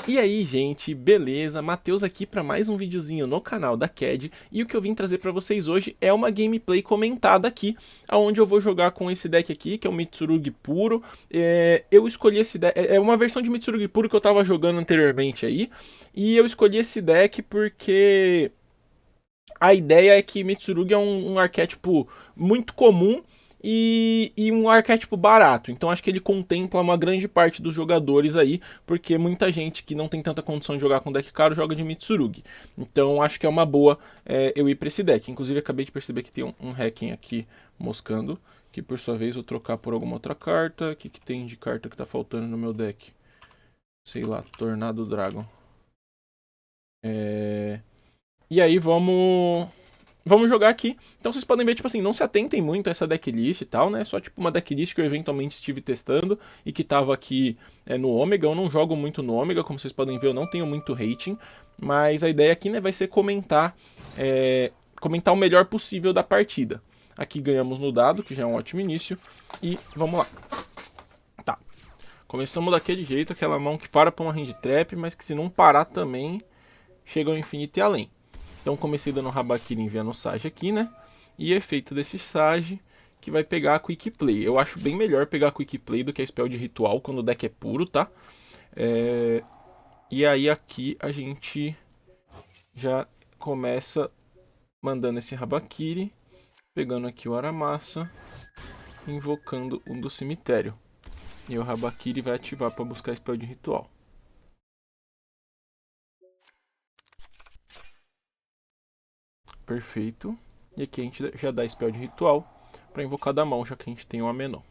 E aí, gente, beleza? Matheus aqui para mais um videozinho no canal da CAD. E o que eu vim trazer para vocês hoje é uma gameplay comentada aqui, onde eu vou jogar com esse deck aqui, que é o Mitsurugi Puro. Eu escolhi esse deck, é uma versão de Mitsurugi Puro que eu tava jogando anteriormente aí. E eu escolhi esse deck porque a ideia é que Mitsurugi é um arquétipo muito comum e um arquétipo barato. Então acho que ele contempla uma grande parte dos jogadores aí, porque muita gente que não tem tanta condição de jogar com deck caro joga de Mitsurugi. Então acho que é uma boa eu ir pra esse deck. Inclusive acabei de perceber que tem um hacking aqui moscando, que por sua vez vou trocar por alguma outra carta. O que tem de carta que tá faltando no meu deck? Sei lá, Tornado Dragon. E aí vamos jogar aqui. Então vocês podem ver, tipo assim, não se atentem muito a essa decklist e tal, né? Só tipo uma decklist que eu eventualmente estive testando e que tava aqui no Ômega. Eu não jogo muito no Ômega, como vocês podem ver, eu não tenho muito rating. Mas a ideia aqui, né, vai ser comentar o melhor possível da partida. Aqui ganhamos no dado, que já é um ótimo início. E vamos lá. Tá. Começamos daquele jeito, aquela mão que para pra uma hand trap, mas que se não parar também, chega ao infinito e além. Então comecei dando Habakiri enviando o Sage aqui, né? E efeito desse Sage que vai pegar a Quick Play. Eu acho bem melhor pegar a Quick Play do que a spell de ritual quando o deck é puro, tá? E aí aqui a gente já começa mandando esse Habakiri, pegando aqui o Aramasa, invocando um do cemitério. E o Habakiri vai ativar para buscar a spell de ritual. Perfeito. E aqui a gente já dá spell de ritual para invocar da mão, já que a gente tem um Amenô.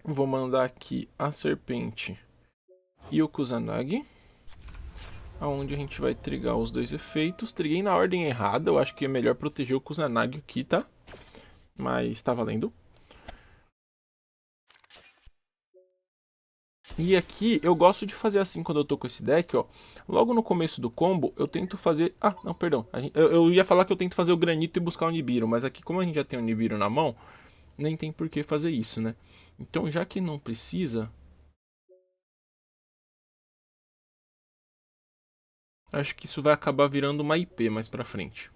Vou mandar aqui a serpente e o Kusanagi, aonde a gente vai trigar os dois efeitos. Triguei na ordem errada, eu acho que é melhor proteger o Kusanagi aqui, tá? Mas tá valendo. E aqui eu gosto de fazer assim quando eu tô com esse deck, ó. Logo no começo do combo eu tento fazer... Ah, não, perdão. Eu ia falar que eu tento fazer o Granito e buscar o Nibiru, mas aqui como a gente já tem o Nibiru na mão, nem tem por que fazer isso, né? Então já que não precisa, acho que isso vai acabar virando uma IP mais pra frente.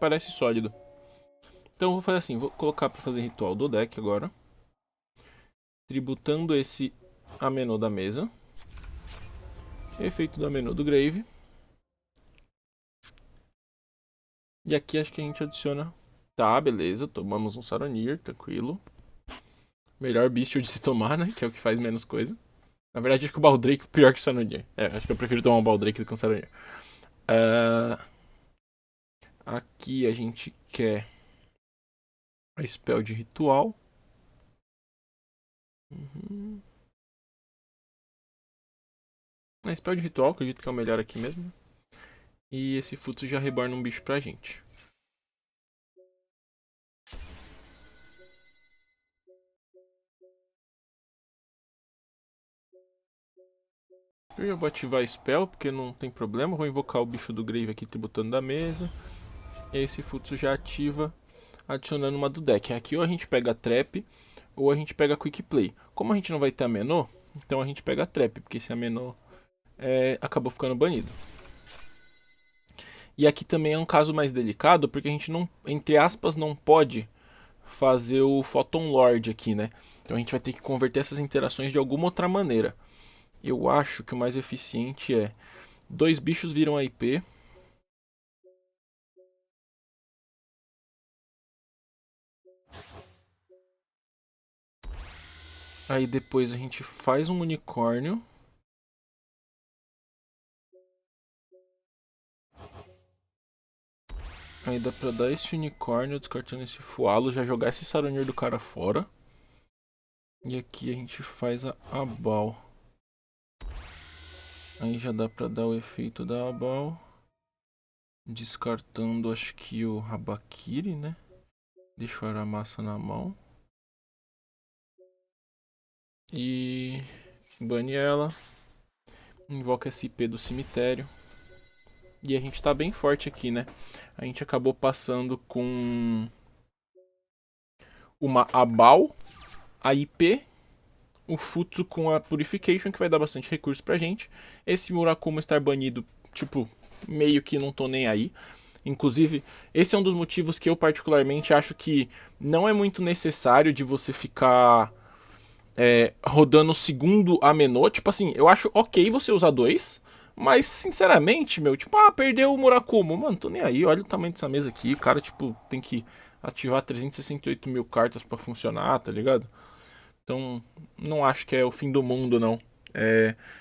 Parece sólido. Então eu vou fazer assim, vou colocar para fazer ritual do deck agora. Tributando esse Amenô da mesa. Efeito do Amenô do Grave. E aqui acho que a gente adiciona... Tá, beleza, tomamos um Saronir, tranquilo. Melhor bicho de se tomar, né, que é o que faz menos coisa. Na verdade acho que o Baldrake é pior que o Saronir. Acho que eu prefiro tomar um Baldrake do que um Saronir. Aqui a gente quer a spell de ritual. A spell de ritual, acredito que é o melhor aqui mesmo. E esse Futsu já reborna um bicho pra gente. Eu já vou ativar a spell, porque não tem problema. Vou invocar o bicho do Grave aqui, tributando da mesa. E aí esse Futsu já ativa, adicionando uma do deck. Aqui ou a gente pega a Trap, ou a gente pega a Quick Play. Como a gente não vai ter a Menô, então a gente pega a Trap, porque esse Menô acabou ficando banido. E aqui também é um caso mais delicado, porque a gente não, entre aspas, não pode fazer o Photon Lord aqui, né? Então a gente vai ter que converter essas interações de alguma outra maneira. Eu acho que o mais eficiente é... Dois bichos viram a IP. Aí depois a gente faz um unicórnio. Aí dá pra dar esse unicórnio, descartando esse fualo, já jogar esse Saronir do cara fora. E aqui a gente faz a Abal. Aí já dá pra dar o efeito da Abal. Descartando acho que o Habakiri, né? Deixa o Aramasa na mão. E bane ela. Invoca esse IP do cemitério. E a gente tá bem forte aqui, né? A gente acabou passando com uma Abal, a IP, o Futsu com a Purification, que vai dar bastante recurso pra gente. Esse Murakumo estar banido, tipo, meio que não tô nem aí. Inclusive, esse é um dos motivos que eu particularmente acho que não é muito necessário de você ficar rodando segundo Amenô. Tipo assim, eu acho ok você usar dois, mas sinceramente, meu, tipo, perdeu o Murakumo. Mano, tô nem aí, olha o tamanho dessa mesa aqui. O cara, tipo, tem que ativar 368 mil cartas pra funcionar, tá ligado? Então, não acho que é o fim do mundo, não.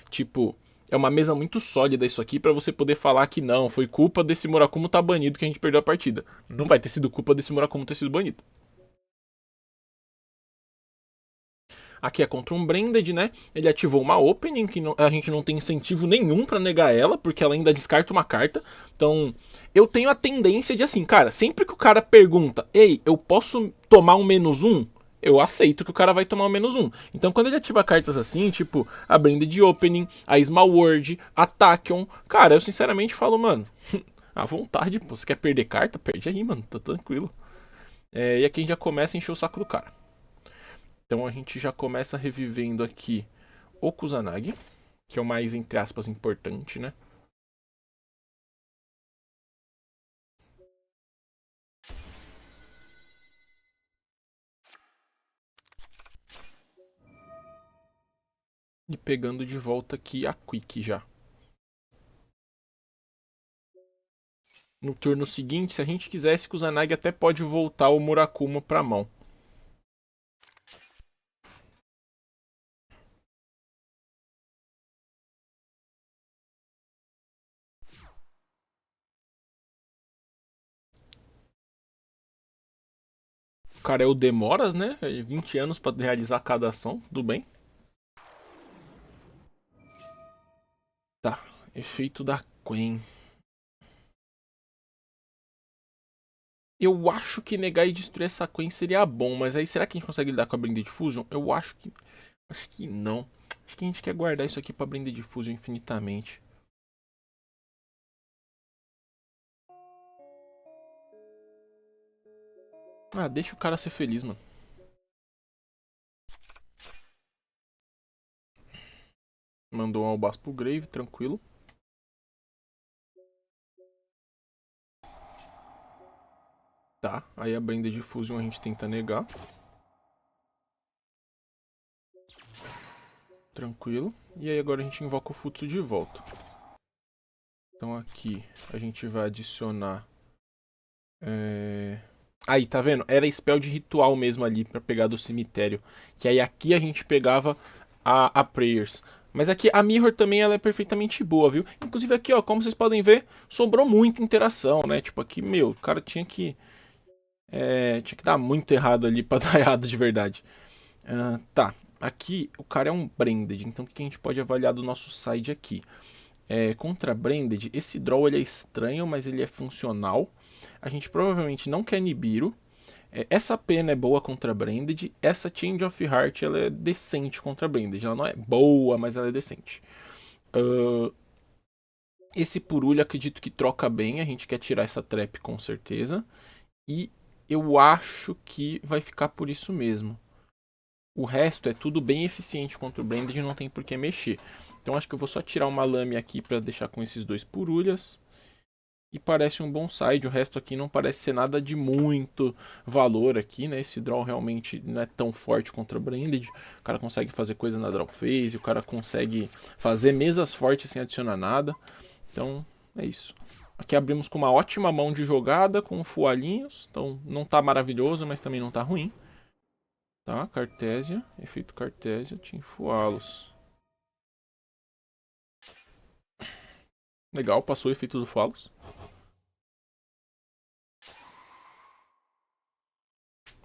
Tipo, é uma mesa muito sólida isso aqui pra você poder falar que não, foi culpa desse Murakumo tá banido que a gente perdeu a partida. Não vai ter sido culpa desse Murakumo ter sido banido. Aqui é contra um Branded, né? Ele ativou uma Opening, que a gente não tem incentivo nenhum pra negar ela, porque ela ainda descarta uma carta. Então, eu tenho a tendência de assim, cara, sempre que o cara pergunta, ei, eu posso tomar um -1? Eu aceito que o cara vai tomar um -1. Então, quando ele ativa cartas assim, tipo a Branded Opening, a Small World, a Tachyon, cara, eu sinceramente falo, mano, à vontade, pô, você quer perder carta? Perde aí, mano, tá tranquilo. E aqui a gente já começa a encher o saco do cara. Então a gente já começa revivendo aqui o Kusanagi, que é o mais, entre aspas, importante, né? E pegando de volta aqui a Quick já. No turno seguinte, se a gente quisesse, Kusanagi até pode voltar o Murakumo pra mão. O cara é o Demoras, né? 20 anos pra realizar cada ação, tudo bem. Tá, efeito da Quen. Eu acho que negar e destruir essa Quen seria bom, mas aí será que a gente consegue lidar com a Blended Fusion? Eu acho que. Acho que não. Acho que a gente quer guardar isso aqui pra Blended Fusion infinitamente. Deixa o cara ser feliz, mano. Mandou um Albaz pro Grave, tranquilo. Tá, aí a Brenda de Fusion a gente tenta negar. Tranquilo. E aí agora a gente invoca o Futsu de volta. Então aqui a gente vai adicionar... Aí, tá vendo? Era spell de ritual mesmo ali pra pegar do cemitério. Que aí aqui a gente pegava a Prayers. Mas aqui a Mirror também ela é perfeitamente boa, viu? Inclusive aqui, ó, como vocês podem ver, sobrou muita interação, né? Tipo aqui, meu, o cara tinha que dar muito errado ali pra dar errado de verdade. Tá, aqui o cara é um Branded, então o que a gente pode avaliar do nosso side aqui? Contra Branded, esse draw ele é estranho, mas ele é funcional. A gente provavelmente não quer Nibiru. Essa pena é boa contra Branded. Essa Change of Heart ela é decente contra Branded. Ela não é boa, mas ela é decente. Esse Purulho acredito que troca bem. A gente quer tirar essa trap com certeza. E eu acho que vai ficar por isso mesmo. O resto é tudo bem eficiente contra o Branded e não tem por que mexer. Então acho que eu vou só tirar uma lâmina aqui para deixar com esses dois Purulhas. E parece um bom side. O resto aqui não parece ser nada de muito valor aqui, né? Esse draw realmente não é tão forte contra o Branded. O cara consegue fazer coisa na draw phase. O cara consegue fazer mesas fortes sem adicionar nada. Então é isso. Aqui abrimos com uma ótima mão de jogada, com fualinhos. Então não tá maravilhoso, mas também não tá ruim. Tá, Cartésia, efeito Cartésia, Tinfualos. Legal, passou o efeito do Fualos.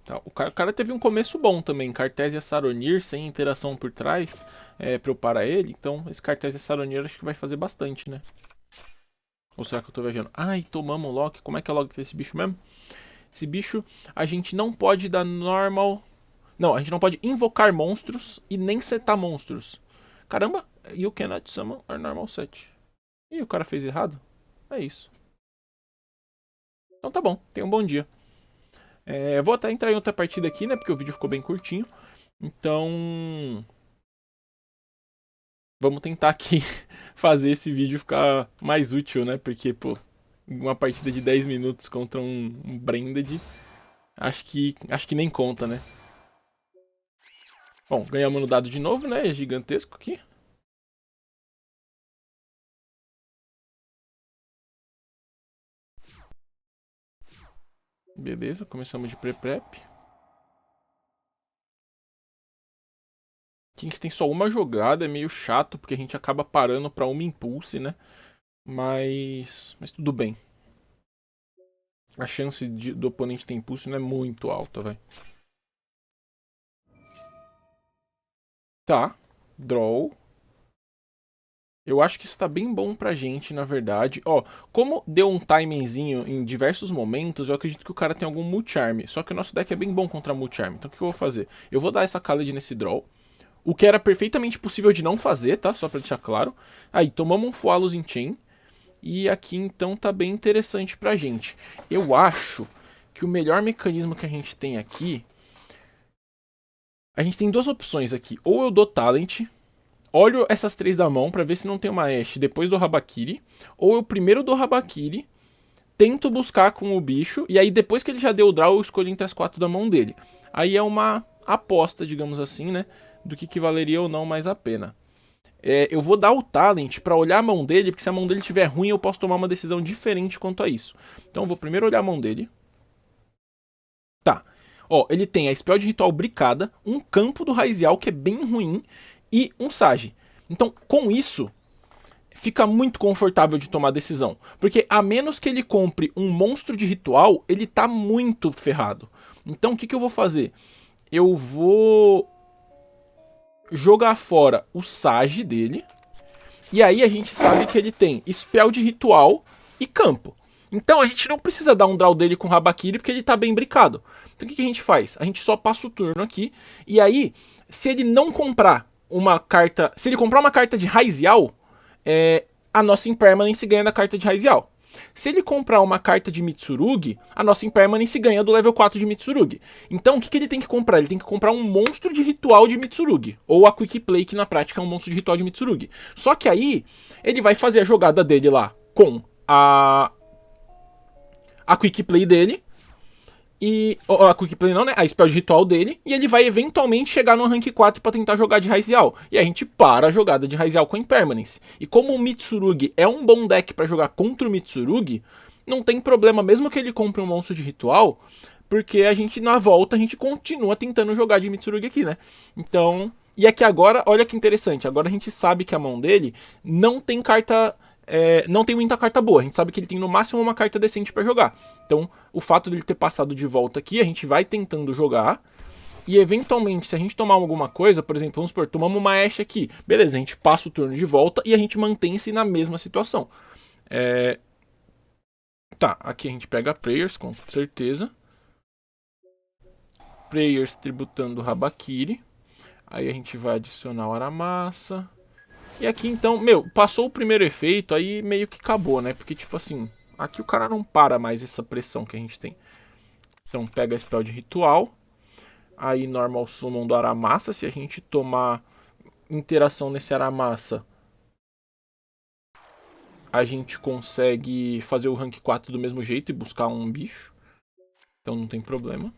Tá, o cara teve um começo bom também, Cartésia Saronir, sem interação por trás, pra eu parar ele. Então esse Cartésia Saronir acho que vai fazer bastante, né? Ou será que eu tô viajando? Ai, tomamos o lock. Como é que é o lock desse bicho mesmo? Esse bicho, a gente não pode dar normal... Não, a gente não pode invocar monstros e nem setar monstros. Caramba, you cannot summon our normal set. Ih, o cara fez errado? É isso. Então tá bom, tenha um bom dia. Eu vou até entrar em outra partida aqui, né? Porque o vídeo ficou bem curtinho. Então, vamos tentar aqui fazer esse vídeo ficar mais útil, né? Porque, pô, uma partida de 10 minutos contra um Branded, acho que nem conta, né? Bom, ganhamos no dado de novo, né? É gigantesco aqui. Beleza, começamos de pré-prep. Kings tem só uma jogada, é meio chato, porque a gente acaba parando pra uma impulse, né? Mas tudo bem. A chance do oponente ter impulso não é muito alta, vai. Tá, draw. Eu acho que isso tá bem bom pra gente, na verdade. Ó, como deu um timingzinho em diversos momentos, eu acredito que o cara tem algum Multi-Charm. Só que o nosso deck é bem bom contra Multi-Charm. Então o que eu vou fazer? Eu vou dar essa Khaled nesse draw. O que era perfeitamente possível de não fazer, tá? Só pra deixar claro. Aí, tomamos um Fualos em Chain. E aqui, então, tá bem interessante pra gente. Eu acho que o melhor mecanismo que a gente tem aqui... A gente tem duas opções aqui. Ou eu dou Talent, olho essas três da mão pra ver se não tem uma Ashe depois do Habakiri. Ou eu primeiro dou Habakiri, tento buscar com o bicho, e aí depois que ele já deu o draw, eu escolho entre as quatro da mão dele. Aí é uma aposta, digamos assim, né? Do que valeria ou não mais a pena. Eu vou dar o talent pra olhar a mão dele, porque se a mão dele estiver ruim, eu posso tomar uma decisão diferente quanto a isso. Então eu vou primeiro olhar a mão dele. Tá. Ó, ele tem a spell de ritual bricada, um campo do Raizial, que é bem ruim, e um Sage. Então, com isso, fica muito confortável de tomar decisão. Porque a menos que ele compre um monstro de ritual, ele tá muito ferrado. Então, o que eu vou fazer? Eu vou jogar fora o Sage dele. E aí a gente sabe que ele tem spell de ritual e campo. Então a gente não precisa dar um draw dele com Habakiri porque ele tá bem bricado. Então o que a gente faz? A gente só passa o turno aqui. E aí, se ele não comprar uma carta... Se ele comprar uma carta de Raizial, a nossa Impermanence ganha da carta de Raizial. Se ele comprar uma carta de Mitsurugi, a nossa Impermanence ganha do level 4 de Mitsurugi. Então o que ele tem que comprar? Ele tem que comprar um monstro de ritual de Mitsurugi. Ou a Quick Play, que na prática é um monstro de ritual de Mitsurugi. Só que aí, ele vai fazer a jogada dele lá com a Quick Play dele. E a Quick Play não, né? A spell de ritual dele. E ele vai eventualmente chegar no rank 4 pra tentar jogar de Raizial. E a gente para a jogada de Raizial com Impermanence. E como o Mitsurugi é um bom deck pra jogar contra o Mitsurugi, não tem problema, mesmo que ele compre um monstro de ritual, porque a gente, na volta, a gente continua tentando jogar de Mitsurugi aqui, né? Então... E aqui agora, olha que interessante, agora a gente sabe que a mão dele não tem carta... não tem muita carta boa, a gente sabe que ele tem no máximo uma carta decente pra jogar. Então, o fato dele ter passado de volta aqui, a gente vai tentando jogar. E eventualmente, se a gente tomar alguma coisa, por exemplo, vamos supor, tomamos uma Ashe aqui. Beleza, a gente passa o turno de volta e a gente mantém-se na mesma situação. Tá, aqui a gente pega Prayers, com certeza. Prayers tributando Habakiri. Aí a gente vai adicionar o Aramassa. E aqui então, meu, passou o primeiro efeito, aí meio que acabou, né? Porque tipo assim, aqui o cara não para mais essa pressão que a gente tem. Então pega a spell de ritual. Aí normal summon do Aramassa. Se a gente tomar interação nesse Aramassa, a gente consegue fazer o rank 4 do mesmo jeito e buscar um bicho. Então não tem problema.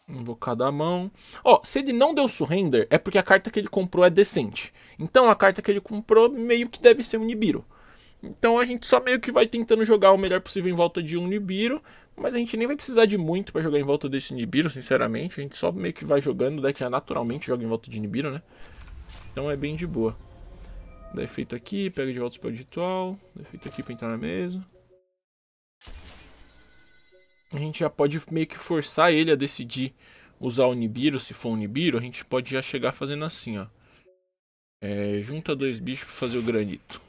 Invocar da mão. Ó, se ele não deu surrender, é porque a carta que ele comprou é decente. Então a carta que ele comprou meio que deve ser um Nibiru. Então a gente só meio que vai tentando jogar o melhor possível em volta de um Nibiru. Mas a gente nem vai precisar de muito pra jogar em volta desse Nibiru, sinceramente. A gente só meio que vai jogando, o deck já naturalmente joga em volta de Nibiru, né? Então é bem de boa. Dá efeito aqui, pega de volta o spell de ritual. Dá efeito aqui pra entrar na mesa. A gente já pode meio que forçar ele a decidir usar o Nibiru, se for um Nibiru. A gente pode já chegar fazendo assim, ó. Junta dois bichos pra fazer o granito.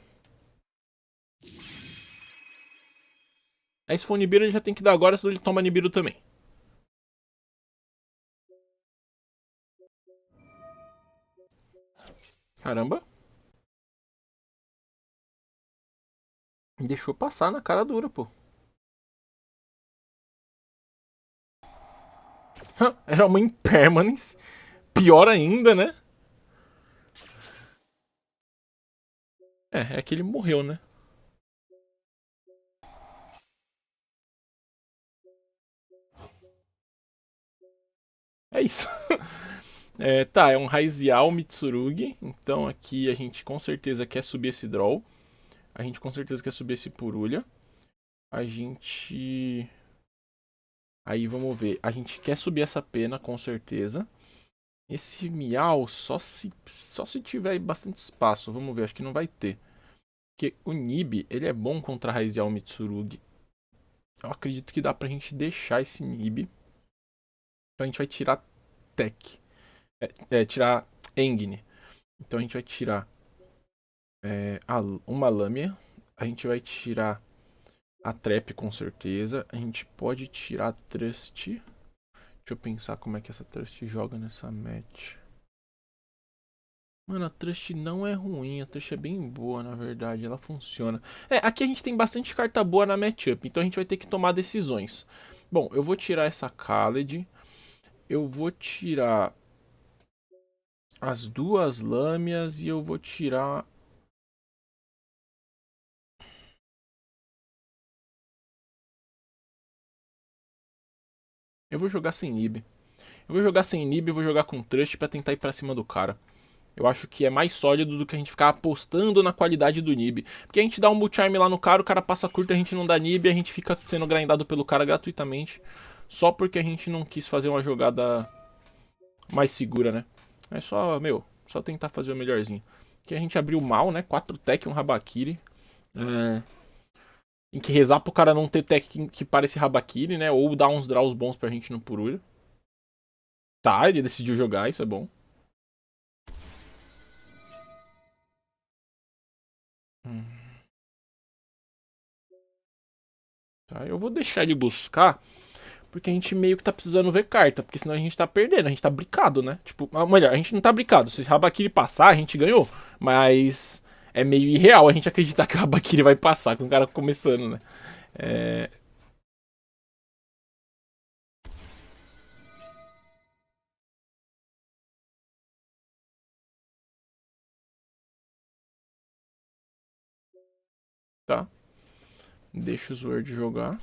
Aí se for Nibiru ele já tem que dar agora, senão ele toma Nibiru também. Caramba. Deixou passar na cara dura, pô. Era uma Impermanence. Pior ainda, né? É que ele morreu, né? É isso. Tá, é um Raizial Mitsurugi. Então aqui a gente com certeza quer subir esse Draw. A gente com certeza quer subir esse Purulha. A gente. Aí vamos ver. A gente quer subir essa pena, com certeza. Esse Miau só se tiver bastante espaço. Vamos ver, acho que não vai ter. Porque o Nib, ele é bom contra Raizial Mitsurugi. Eu acredito que dá pra gente deixar esse Nib. Então a gente vai tirar Tech. Tirar Engine. Então a gente vai tirar uma Lâmina. A gente vai tirar a Trap com certeza. A gente pode tirar a Trust. Deixa eu pensar como é que essa Trust joga nessa match. Mano, a Trust não é ruim, a Trust é bem boa, na verdade, ela funciona. Aqui a gente tem bastante carta boa na matchup, então a gente vai ter que tomar decisões. Bom, eu vou tirar essa Khaled, eu vou tirar as duas lâmias e eu vou tirar... Eu vou jogar sem Nib. Eu vou jogar sem Nib e vou jogar com Trust pra tentar ir pra cima do cara. Eu acho que é mais sólido do que a gente ficar apostando na qualidade do Nib. Porque a gente dá um Multi-Charm lá no cara, o cara passa curto, a gente não dá Nib, a gente fica sendo grindado pelo cara gratuitamente. Só porque a gente não quis fazer uma jogada mais segura, né? É só, só tentar fazer o melhorzinho. Aqui a gente abriu mal, né? 4 tech e um Habakiri. Tem que rezar pro cara não ter tech que parece Habakiri, né? Ou dar uns draws bons pra gente no Purulho. Tá, ele decidiu jogar, isso é bom. Hum. Tá, eu vou deixar ele buscar, porque a gente meio que tá precisando ver carta, porque senão a gente tá perdendo, a gente tá bricado, né? Tipo, melhor, a gente não tá bricado. Se o Habakiri passar, a gente ganhou. Mas é meio irreal a gente acreditar que o Habakiri vai passar com o cara começando, né? É... Tá. Deixa o Sword jogar.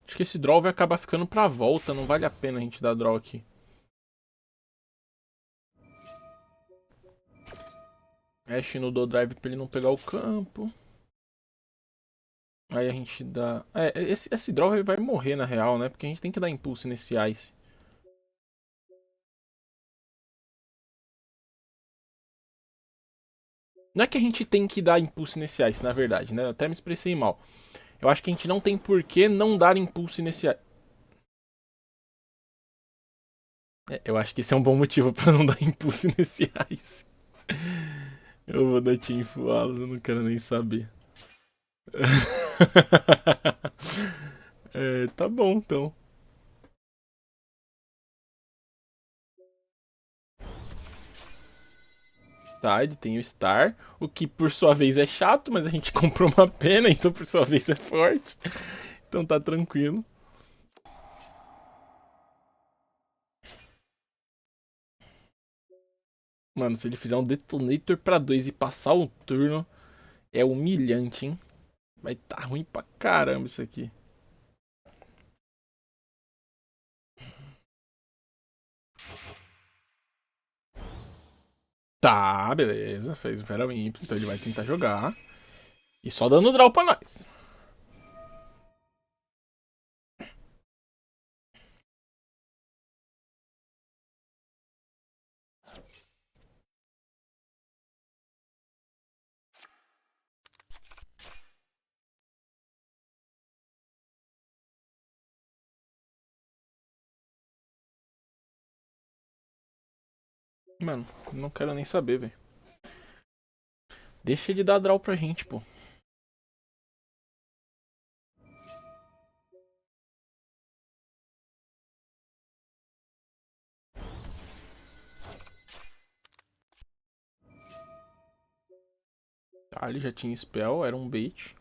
Acho que esse draw vai acabar ficando pra volta, não vale a pena a gente dar draw aqui. Ash no do drive pra ele não pegar o campo. Aí a gente dá. Esse draw vai morrer na real, né? Porque a gente tem que dar impulso nesse Ice. Não é que a gente tem que dar impulso nesse Ice, na verdade, né? Eu até me expressei mal. Eu acho que a gente não tem por que não dar impulso nesse Ice. Eu acho que esse é um bom motivo pra não dar impulso nesse Ice. Eu vou dar Team Fualos, eu não quero nem saber. Tá bom então. Tá, ele tem o Star, o que por sua vez é chato, mas a gente comprou uma pena, então por sua vez é forte. Então tá tranquilo. Mano, se ele fizer um Detonator pra 2 e passar o turno, é humilhante, hein? Vai tá ruim pra caramba isso aqui. Tá, beleza. Fez o Feral Imps, então ele vai tentar jogar. E só dando draw pra nós. Mano, não quero nem saber, velho. Deixa ele dar draw pra gente, pô. Tá, ele já tinha spell, era um bait.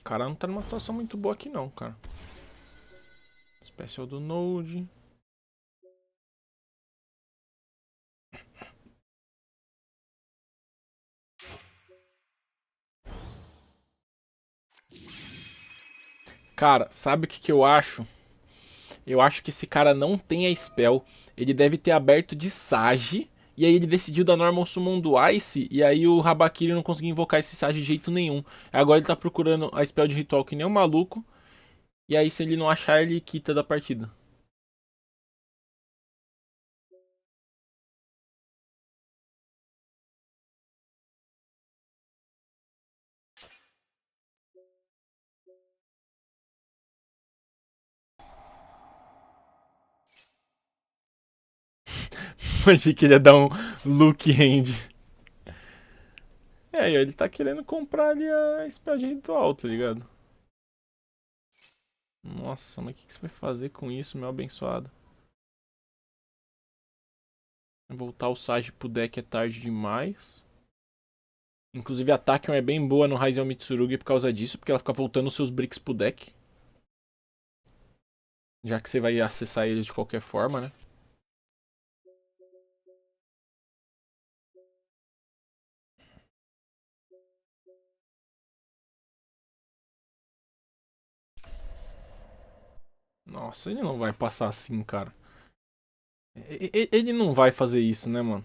O cara não tá numa situação muito boa aqui não, cara. Special do Node. Cara, sabe o que eu acho? Eu acho que esse cara não tem a spell. Ele deve ter aberto de Sage. E aí ele decidiu dar Normal Summon do Ice. E aí o Habakiri não conseguiu invocar esse Sage de jeito nenhum. Agora ele tá procurando a spell de ritual que nem um maluco. E aí se ele não achar, ele quita da partida. Achei que ele ia dar um Look Hand. É, ele tá querendo comprar ali a spell de ritual, tá ligado? Nossa, mas o que você vai fazer com isso, meu abençoado? Voltar o Sage pro deck é tarde demais. Inclusive a Tachyon é bem boa no Raizal Mitsurugi por causa disso, porque ela fica voltando os seus bricks pro deck. Já que você vai acessar eles de qualquer forma, né? Nossa, ele não vai passar assim, cara. Ele não vai fazer isso, né, mano?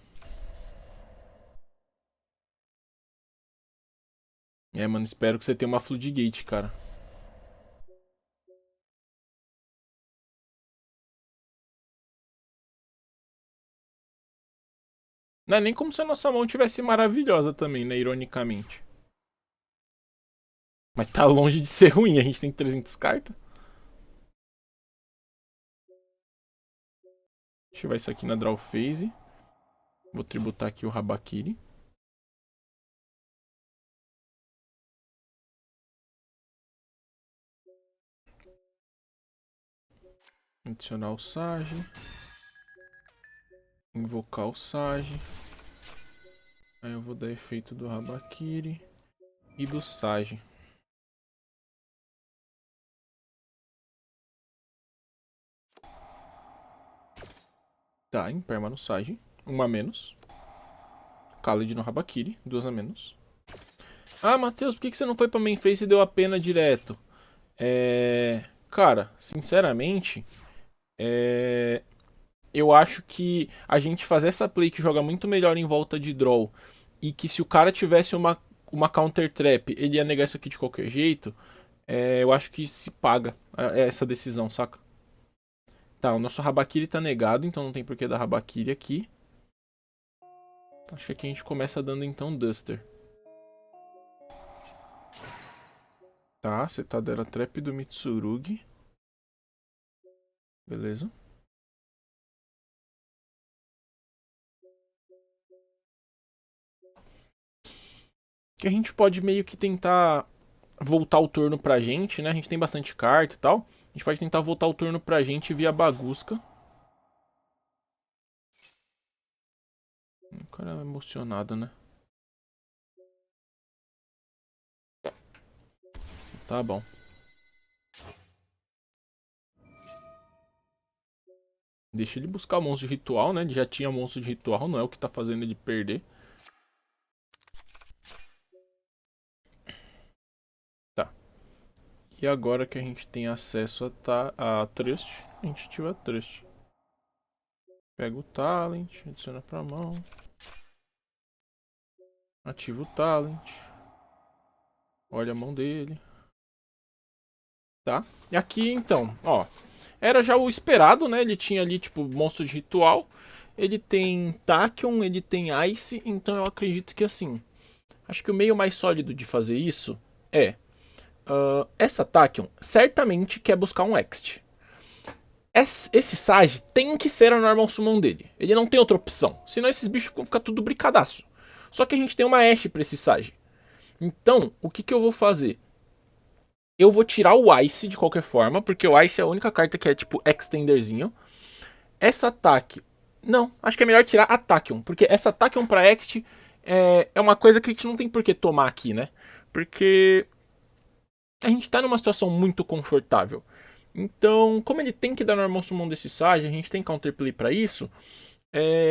É, mano, espero que você tenha uma Floodgate, cara. Não é nem como se a nossa mão tivesse maravilhosa também, né? Ironicamente. Mas tá longe de ser ruim, a gente tem 300 cartas. Ativar isso aqui na Draw Phase. Vou tributar aqui o Habakiri. Adicionar o Sage. Invocar o Sage. Aí eu vou dar efeito do Habakiri e do Sage. Tá, Imperma no Sage. Uma a menos. Khaled no Habakiri. Duas a menos. Ah, Matheus, por que você não foi pra main phase e deu a pena direto? Cara, sinceramente, eu acho que a gente fazer essa play que joga muito melhor em volta de draw e que se o cara tivesse uma counter trap, ele ia negar isso aqui de qualquer jeito, eu acho que se paga essa decisão, saca? Tá, o nosso Habakiri tá negado, então não tem porquê dar Habakiri aqui. Acho que aqui a gente começa dando então Duster. Tá, Cetadera Trap do Mitsurugi. Beleza. Que a gente pode meio que tentar voltar o turno pra gente, né? A gente tem bastante carta e tal. A gente pode tentar voltar o turno pra gente via Bagusca. O cara é emocionado, né? Tá bom. Deixa ele buscar o monstro de ritual, né? Ele já tinha monstro de ritual, não é o que tá fazendo ele perder. Tá. E agora que a gente tem acesso a Trust, a gente ativa a Trust. Pega o Talent, adiciona pra mão. Ativa o talent. Olha a mão dele. Tá? E aqui, então, ó. Era já o esperado, né? Ele tinha ali, tipo, monstro de ritual. Ele tem Tachyon, ele tem Ice. Então eu acredito que, assim... Acho que o meio mais sólido de fazer isso é... essa Tachyon certamente quer buscar um Ext. Esse Sage tem que ser a normal summon dele. Ele não tem outra opção. Senão esses bichos vão ficar tudo bricadaço. Só que a gente tem uma Ashe pra esse Sage. Então, o que eu vou fazer? Eu vou tirar o Ice de qualquer forma, porque o Ice é a única carta que é tipo extenderzinho. Essa ataque... Não, acho que é melhor tirar a Tachyon, porque essa Tachyon pra Ext é uma coisa que a gente não tem por que tomar aqui, né? Porque a gente tá numa situação muito confortável. Então, como ele tem que dar normal summon desse Sage, a gente tem counterplay pra isso.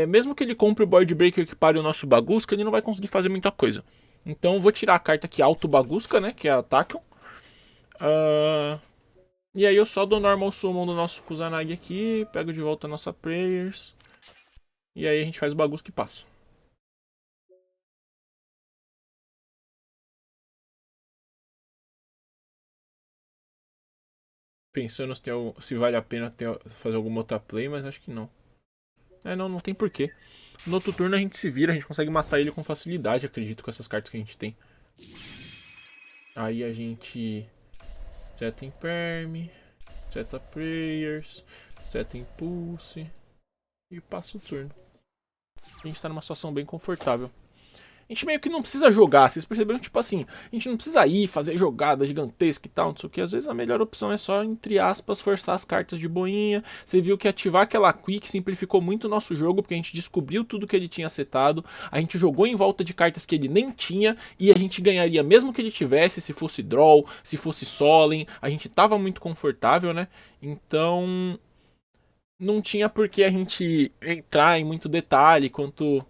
Mesmo que ele compre o Board Breaker que pare o nosso Bagusca, ele não vai conseguir fazer muita coisa. Então, eu vou tirar a carta aqui Auto Bagusca, né? Que é a Tachyon. E aí eu só dou normal summon do nosso Kusanagi aqui, pego de volta a nossa Prayers. E aí a gente faz o Bagusca e passa. Pensando se vale a pena fazer alguma outra play, mas acho que não. Não tem porquê. No outro turno a gente se vira, a gente consegue matar ele com facilidade, acredito, com essas cartas que a gente tem. Aí a gente seta Imperm, seta Prayers, seta Impulse e passa o turno. A gente tá numa situação bem confortável. A gente meio que não precisa jogar, vocês perceberam? Tipo assim, a gente não precisa ir fazer jogada gigantesca e tal, não sei o que. Às vezes a melhor opção é só, entre aspas, forçar as cartas de boinha. Você viu que ativar aquela Quick simplificou muito o nosso jogo, porque a gente descobriu tudo que ele tinha setado. A gente jogou em volta de cartas que ele nem tinha, e a gente ganharia mesmo que ele tivesse, se fosse Draw, se fosse Solen. A gente tava muito confortável, né? Então, não tinha por que a gente entrar em muito detalhe quanto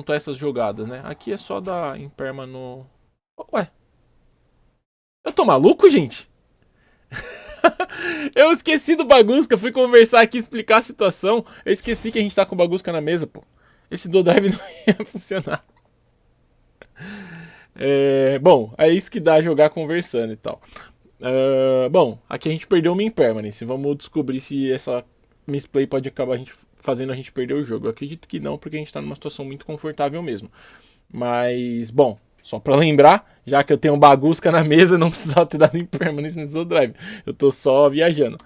a essas jogadas, né? Aqui é só dar imperma no... Ué, eu tô maluco, gente? Eu esqueci do Bagusca, fui conversar aqui, explicar a situação. Eu esqueci que a gente tá com o Bagusca na mesa, pô. Esse do drive não ia funcionar. Bom, é isso que dá jogar conversando e tal. Bom, aqui a gente perdeu uma Impermanence. Vamos descobrir se essa misplay pode acabar fazendo a gente perder o jogo. Eu acredito que não, porque a gente tá numa situação muito confortável mesmo. Mas, bom, só pra lembrar, já que eu tenho um Bagusca na mesa, não precisava ter dado Impermanence nesse drive. Eu tô só viajando.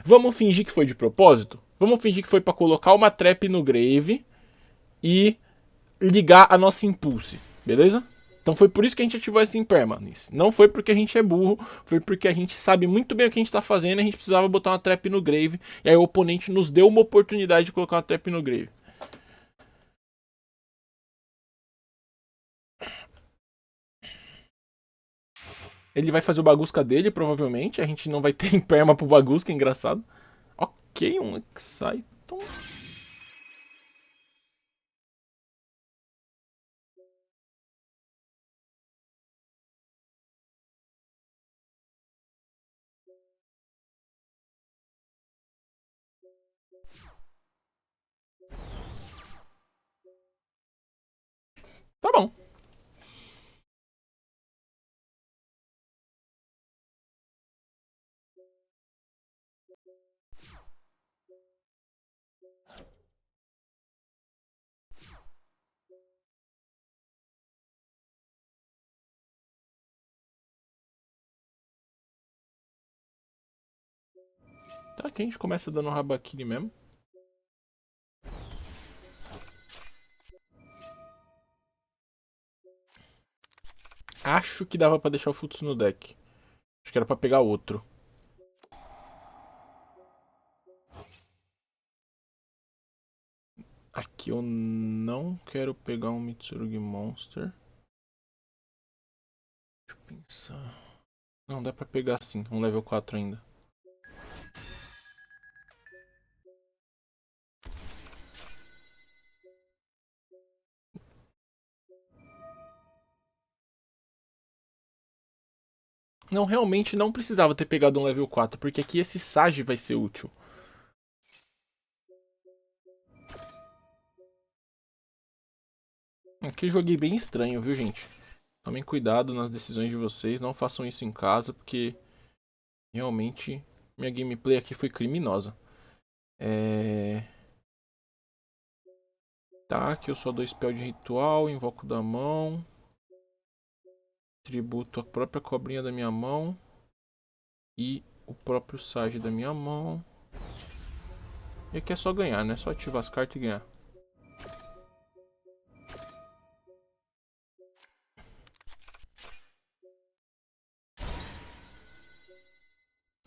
Vamos fingir que foi de propósito? Vamos fingir que foi pra colocar uma trap no Grave e ligar a nossa Impulse, beleza? Então foi por isso que a gente ativou essa Impermanence. Não foi porque a gente é burro, foi porque a gente sabe muito bem o que a gente tá fazendo e a gente precisava botar uma trap no Grave. E aí o oponente nos deu uma oportunidade de colocar uma trap no Grave. Ele vai fazer o Bagusca dele, provavelmente. A gente não vai ter Imperma pro Bagusca, engraçado. Ok, um Exciton. Tá bom. Tá, aqui a gente começa dando Rabakiri mesmo. Acho que dava pra deixar o Futsu no deck. Acho que era pra pegar outro. Aqui eu não quero pegar um Mitsurugi Monster. Deixa eu pensar. Não, dá pra pegar sim, um level 4 ainda. Não, realmente não precisava ter pegado um level 4, porque aqui esse Sage vai ser útil. Aqui joguei bem estranho, viu, gente? Tomem cuidado nas decisões de vocês, não façam isso em casa, porque realmente minha gameplay aqui foi criminosa. Tá, aqui eu só dou spell de ritual, invoco da mão. Tributo a própria cobrinha da minha mão. E o próprio Sage da minha mão. E aqui é só ganhar, né? Só ativar as cartas e ganhar.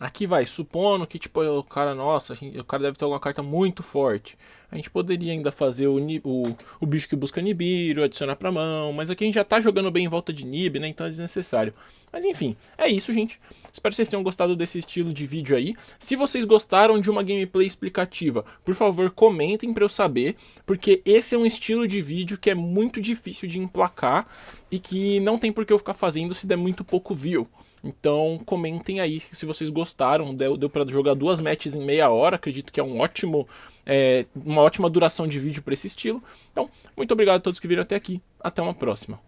Aqui vai, supondo que tipo, o cara, nossa, o cara deve ter alguma carta muito forte. A gente poderia ainda fazer o bicho que busca Nibiru, adicionar pra mão, mas aqui a gente já tá jogando bem em volta de Nib, né, então é desnecessário. Mas enfim, é isso, gente. Espero que vocês tenham gostado desse estilo de vídeo aí. Se vocês gostaram de uma gameplay explicativa, por favor, comentem pra eu saber, porque esse é um estilo de vídeo que é muito difícil de emplacar e que não tem por que eu ficar fazendo se der muito pouco view. Então comentem aí se vocês gostaram. Deu pra jogar 2 matches em meia hora. Acredito que é uma ótima duração de vídeo para esse estilo. Então, muito obrigado a todos que viram até aqui. Até uma próxima.